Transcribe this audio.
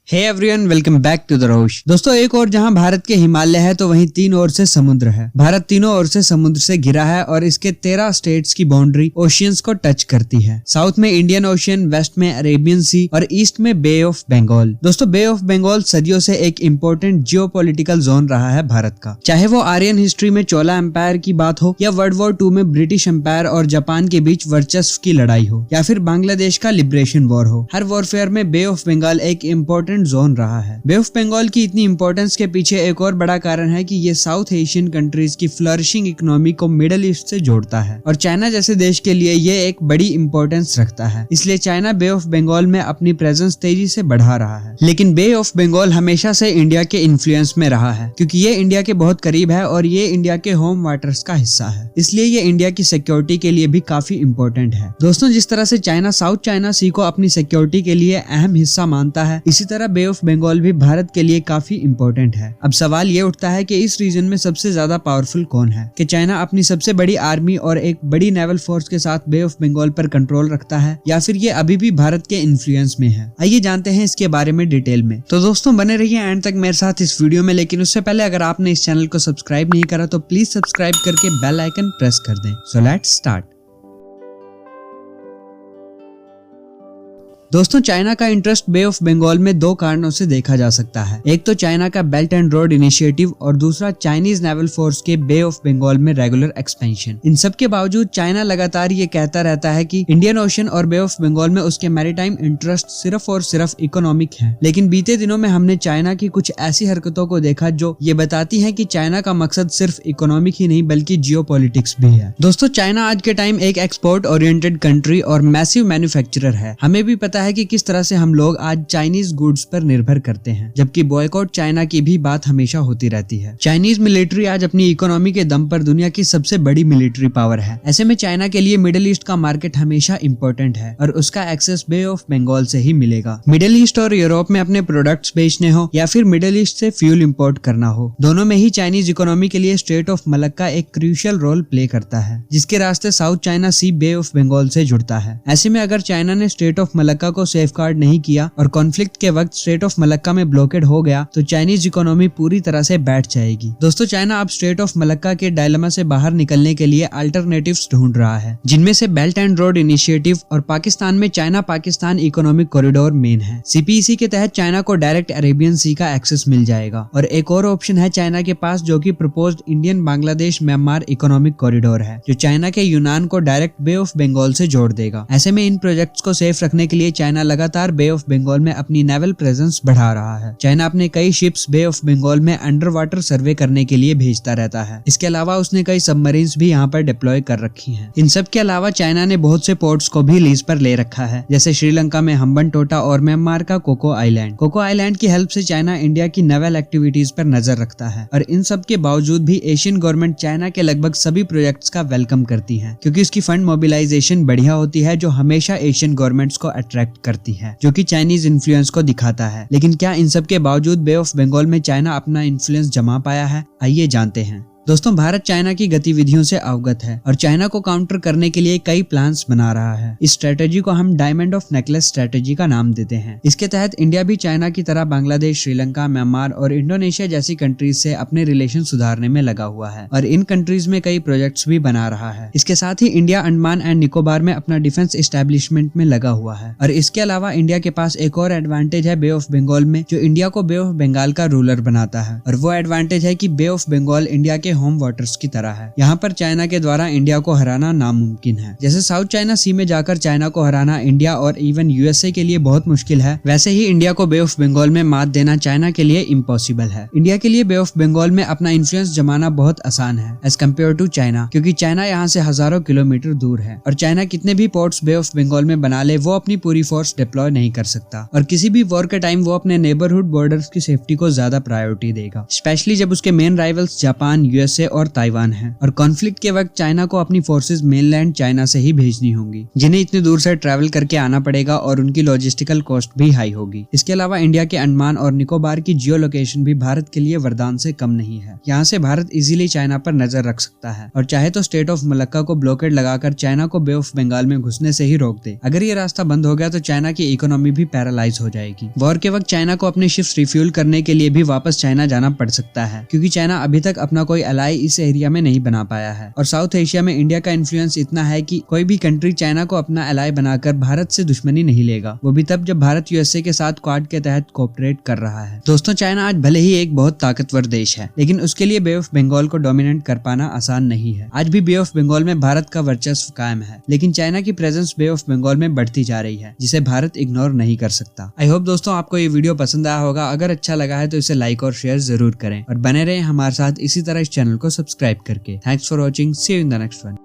Hey everyone, welcome back to the Rosh. दोस्तों, एक और जहां भारत के हिमालय है तो वहीं तीन ओर से समुद्र है। भारत तीनों ओर से समुद्र से घिरा है और इसके 13 स्टेट्स की बाउंड्री ओशियंस को टच करती है। साउथ में इंडियन ओशियन, वेस्ट में अरेबियन सी और ईस्ट में बे ऑफ बंगाल। दोस्तों, बे ऑफ बंगाल सदियों से एक इम्पोर्टेंट जियोपॉलिटिकल जोन रहा है भारत का। चाहे वो आर्यन हिस्ट्री में चोला एम्पायर की बात हो या वर्ल्ड वॉर 2 में ब्रिटिश एम्पायर और जापान के बीच वर्चस्व की लड़ाई हो या फिर बांग्लादेश का लिबरेशन वॉर हो, हर वॉरफेयर में बे ऑफ बंगाल एक इम्पोर्टेंट जोन रहा है। बे ऑफ बंगाल की इतनी इंपॉर्टेंस के पीछे एक और बड़ा कारण है कि ये साउथ एशियन कंट्रीज की फ्लरिशिंग इकोनॉमी को मिडिल ईस्ट से जोड़ता है और चाइना जैसे देश के लिए ये एक बड़ी इंपॉर्टेंस रखता है। इसलिए चाइना बे ऑफ बंगाल में अपनी प्रेजेंस तेजी से बढ़ा रहा है। लेकिन बे ऑफ बंगाल हमेशा से इंडिया के इन्फ्लुएंस में रहा है क्योंकि ये इंडिया के बहुत करीब है और ये इंडिया के होम वाटर्स का हिस्सा है। इसलिए ये इंडिया की सिक्योरिटी के लिए भी काफी इंपॉर्टेंट है। दोस्तों, जिस तरह से चाइना साउथ चाइना सी को अपनी सिक्योरिटी के लिए अहम हिस्सा मानता है, इसी तरह बे ऑफ बंगाल भी भारत के लिए काफी इंपॉर्टेंट है। अब सवाल ये उठता है कि इस रीजन में सबसे ज्यादा पावरफुल कौन है? कि चाइना अपनी सबसे बड़ी आर्मी और एक बड़ी नेवल फोर्स के साथ बे ऑफ बंगाल पर कंट्रोल रखता है या फिर ये अभी भी भारत के इन्फ्लुएंस में है? आइए जानते हैं इसके बारे में डिटेल में। तो दोस्तों, बने रहिए एंड तक मेरे साथ इस वीडियो में। लेकिन उससे पहले अगर आपने इस चैनल को सब्सक्राइब नहीं करा तो प्लीज सब्सक्राइब करके बेल आइकन प्रेस कर दें। So let's start. दोस्तों, चाइना का इंटरेस्ट बे ऑफ बंगाल में दो कारणों से देखा जा सकता है। एक तो चाइना का बेल्ट एंड रोड इनिशिएटिव और दूसरा चाइनीज नेवल फोर्स के बे ऑफ बंगाल में रेगुलर एक्सपेंशन। इन सब के बावजूद चाइना लगातार ये कहता रहता है कि इंडियन ओशन और बे ऑफ बंगाल में उसके मैरीटाइम इंटरेस्ट सिर्फ और सिर्फ इकोनॉमिक है। लेकिन बीते दिनों में हमने चाइना की कुछ ऐसी हरकतों को देखा जो ये बताती है कि चाइना का मकसद सिर्फ इकोनॉमिक ही नहीं बल्कि जियोपॉलिटिक्स भी है। दोस्तों, चाइना आज के टाइम एक एक्सपोर्ट ओरिएंटेड कंट्री और मैसिव मैन्युफैक्चरर है। हमें भी पता है कि किस तरह से हम लोग आज चाइनीज गुड्स पर निर्भर करते हैं, जबकि बॉयकॉट चाइना की भी बात हमेशा होती रहती है। चाइनीज मिलिट्री आज अपनी इकोनॉमी के दम पर दुनिया की सबसे बड़ी मिलिट्री पावर है। ऐसे में चाइना के लिए मिडिल ईस्ट का मार्केट हमेशा इंपॉर्टेंट है और उसका एक्सेस बे ऑफ बंगाल से ही मिलेगा। मिडिल ईस्ट और यूरोप में अपने प्रोडक्ट्स बेचने हो या फिर मिडिल ईस्ट से फ्यूल इंपोर्ट करना हो, दोनों में ही चाइनीज इकोनॉमी के लिए स्ट्रेट ऑफ मलक्का एक क्रूशियल रोल प्ले करता है, जिसके रास्ते South China Sea Bay of Bengal से जुड़ता है। ऐसे में अगर चाइना ने स्ट्रेट ऑफ मलक्का को सेफगार्ड नहीं किया और कॉन्फ्लिक्ट के वक्त स्ट्रेट ऑफ मलक्का में ब्लॉकेड हो गया तो चाइनीज इकोनॉमी पूरी तरह से बैठ जाएगी। दोस्तों, चाइना अब स्ट्रेट ऑफ मलक्का के डायलेमा से बाहर निकलने के लिए अल्टरनेटिव्स ढूंढ रहा है, जिनमें से बेल्ट एंड रोड इनिशिएटिव और पाकिस्तान में China Pakistan economic corridor main है। सीपीईसी के तहत चाइना को डायरेक्ट अरेबियन सी का एक्सेस मिल जाएगा और एक और ऑप्शन है चाइना के पास, जो कि proposed Indian Bangladesh Myanmar economic corridor है, जो चाइना के यूनान को डायरेक्ट बे ऑफ बंगाल से जोड़ देगा। ऐसे में इन प्रोजेक्ट्स को सेफ रखने के लिए चाइना लगातार बे ऑफ बंगाल में अपनी नेवल प्रेजेंस बढ़ा रहा है। चाइना अपने कई शिप्स बे ऑफ बंगाल में अंडर वाटर सर्वे करने के लिए भेजता रहता है। इसके अलावा उसने कई सबमरीन्स भी यहाँ पर डिप्लॉय कर रखी हैं। इन सब के अलावा चाइना ने बहुत से पोर्ट्स को भी लीज पर ले रखा है, जैसे श्रीलंका में हम्बनटोटा और म्यांमार का कोको आइलैंड। कोको आइलैंड की हेल्प से चाइना इंडिया की नेवल एक्टिविटीज पर नजर रखता है और इन सब के बावजूद भी एशियन गवर्नमेंट चाइना के लगभग सभी प्रोजेक्ट्स का वेलकम करती है, क्योंकि उसकी फंड मोबिलाइजेशन बढ़िया होती है, जो हमेशा एशियन गवर्नमेंट्स को अट्रैक्ट करती है, जो कि चाइनीज इन्फ्लुएंस को दिखाता है। लेकिन क्या इन सब के बावजूद बे ऑफ बंगाल में चाइना अपना इन्फ्लुएंस जमा पाया है? आइए जानते हैं। दोस्तों, भारत चाइना की गतिविधियों से अवगत है और चाइना को काउंटर करने के लिए कई प्लान्स बना रहा है। इस स्ट्रेटेजी को हम डायमंड ऑफ नेकलेस स्ट्रेटेजी का नाम देते हैं। इसके तहत इंडिया भी चाइना की तरह बांग्लादेश, श्रीलंका, म्यांमार और इंडोनेशिया जैसी कंट्रीज से अपने रिलेशन सुधारने में लगा हुआ है और इन कंट्रीज में कई प्रोजेक्ट्स भी बना रहा है। इसके साथ ही इंडिया अंडमान एंड निकोबार में अपना डिफेंस एस्टेब्लिशमेंट में लगा हुआ है और इसके अलावा इंडिया के पास एक और एडवांटेज है बे ऑफ बंगाल में, जो इंडिया को बे ऑफ बंगाल का रूलर बनाता है। और वो एडवांटेज है कि बे ऑफ बंगाल इंडिया के होम वाटर्स की तरह है। यहाँ पर चाइना के द्वारा इंडिया को हराना नामुमकिन है। जैसे साउथ चाइना सी में जाकर चाइना को हराना इंडिया और इवन यूएसए के लिए बहुत मुश्किल है, वैसे ही इंडिया को बे ऑफ बंगाल में मात देना चाइना के लिए इम्पॉसिबल है। इंडिया के लिए बे ऑफ बंगाल में अपना इन्फ्लुएंस जमाना बहुत आसान है एज कम्पेयर टू चाइना, क्योंकि चाइना यहाँ से हजारों किलोमीटर दूर है और चाइना कितने भी पोर्ट्स बे ऑफ बंगाल में बना ले, वो अपनी पूरी फोर्स डिप्लॉय नहीं कर सकता और किसी भी वॉर के टाइम वो अपने नेबरहुड बॉर्डर्स की सेफ्टी को ज्यादा प्रायोरिटी देगा, स्पेशली जब उसके main rivals Japan, USA USA और ताइवान है, और कॉन्फ्लिक्ट के वक्त चाइना को अपनी फोर्सेज मेनलैंड चाइना से ही भेजनी होंगी, जिन्हें इतनी दूर से ट्रैवल करके आना पड़ेगा और उनकी लॉजिस्टिकल कॉस्ट भी हाई होगी। इसके अलावा इंडिया के अंडमान और निकोबार की जियो लोकेशन भी भारत के लिए वरदान से कम नहीं है। यहाँ से भारत इजीली चाइना पर नजर रख सकता है और चाहे तो स्टेट ऑफ मलक्का को ब्लॉकेड लगाकर चाइना को बे ऑफ बंगाल में घुसने से ही रोक दे। अगर ये रास्ता बंद हो गया तो चाइना की इकोनॉमी भी पैरालाइज हो जाएगी। वॉर के वक्त चाइना को अपने शिप्स रिफ्यूल करने के लिए भी वापस चाइना जाना पड़ सकता है, क्योंकि चाइना अभी तक अपना कोई अलाई इस एरिया में नहीं बना पाया है। और साउथ एशिया में इंडिया का इन्फ्लुएंस इतना है कि कोई भी कंट्री चाइना को अपना अलाई बनाकर भारत से दुश्मनी नहीं लेगा, वो भी तब जब भारत यूएसए के साथ क्वाड के तहत कोऑपरेट कर रहा है। दोस्तों, चाइना आज भले ही एक बहुत ताकतवर देश है, लेकिन उसके लिए बे ऑफ बंगाल को डोमिनेट कर पाना आसान नहीं है। आज भी बे ऑफ बंगाल में भारत का वर्चस्व कायम है, लेकिन चाइना की प्रेजेंस बे ऑफ बंगाल में बढ़ती जा रही है, जिसे भारत इग्नोर नहीं कर सकता। आई होप दोस्तों आपको ये वीडियो पसंद आया होगा। अगर अच्छा लगा है तो इसे लाइक और शेयर जरूर करें और बने रहें हमारे साथ इसी तरह इस चैनल को सब्सक्राइब करके। Thanks for watching, see you in the next one.